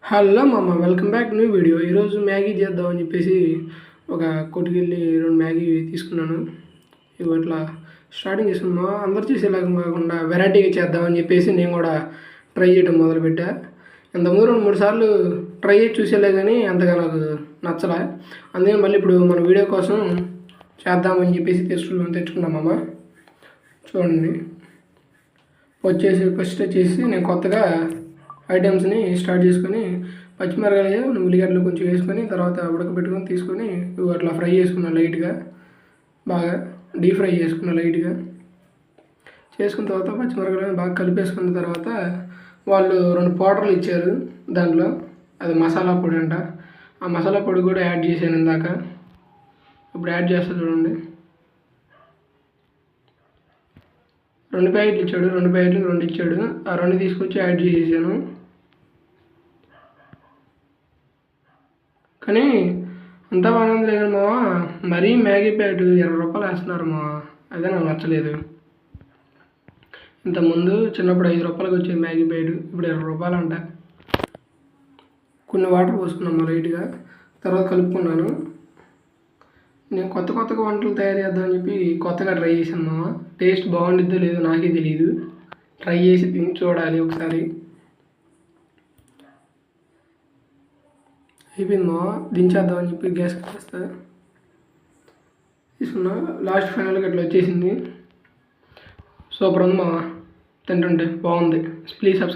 Hello మామ, welcome back new video. ఈరోజు Maggi చేద్దామని చెప్పేసి ఒక కొట్టుకెళ్ళి 2 మ్యాగీ తీసుకున్నాను. ఇవి అట్లా స్టార్టింగ్ చేస్తున్నాము. అందరు చేసేలాగా కాకుండా వెరైటీగా చేద్దామని చెప్పేసి నేను కూడా ట్రై చేయడం మొదలుపెట్టా. ఇంతకుముందు 2-3 సార్లు ట్రై చేసి చూసేలే కానీ అంతగా నాకు నచ్చలే. అందుకని మళ్ళీ ఇప్పుడు మన వీడియో కోసం చేద్దామని చెప్పేసి తెచ్చుకున్నాం మామ. చూడండి, ఫస్ట్ వచ్చేసి నేను కొత్తగా ఐటమ్స్ని స్టార్ట్ చేసుకొని పచ్చిమిరపకాయలు, ఉల్లిగడ్డలు కొంచెం వేసుకొని తర్వాత ఉడకబెట్టుకొని తీసుకొని అట్లా ఫ్రై చేసుకున్నా లైట్గా, బాగా డీప్ ఫ్రై చేసుకున్నా లైట్గా. చేసుకున్న తర్వాత పచ్చిమిరపకాయలు బాగా కలిపేసుకున్న తర్వాత వాళ్ళు 2 పౌడర్లు ఇచ్చారు దాంట్లో. అది మసాలా పొడి అంట. ఆ మసాలా పొడి కూడా యాడ్ చేశాను ఇందాక. ఇప్పుడు యాడ్ చేస్తా చూడండి. 2 ప్యాకెట్లు ఇచ్చాడు, 2 ప్యాకెట్లు 2 ఇచ్చాడు. ఆ 2 తీసుకొచ్చి యాడ్ చేసేసాను. కానీ అంతా బాగానే ఉంది లేదు మావా, మరీ మ్యాగీ ప్యాకెట్ 20 రూపాయలు వేస్తున్నారు మావా. అదే నాకు నచ్చలేదు. ఇంతకుముందు చిన్నప్పుడు 5 రూపాయలకి వచ్చేది మ్యాగీ ప్యాకెట్, ఇప్పుడు 20 రూపాయలు అంట. కొన్ని వాటర్ పోసుకున్నాము లైట్గా, తర్వాత కలుపుకున్నాను. నేను కొత్తగా వంటలు తయారు చేద్దామని చెప్పి కొత్తగా ట్రై చేశాను మావా. టేస్ట్ బాగుండిద్దో లేదో నాకే తెలియదు. ట్రై చేసి తిని చూడాలి ఒకసారి. అయిపోయింది మావా, దించేద్దామని చెప్పి గ్యాస్ కట్టేస్తా తీసుకున్నా. లాస్ట్ ఫైనల్గా ఇట్లా వచ్చేసింది. సూపర్ ఉంది మావా, తింటుంటే బాగుంది. Please subscribe.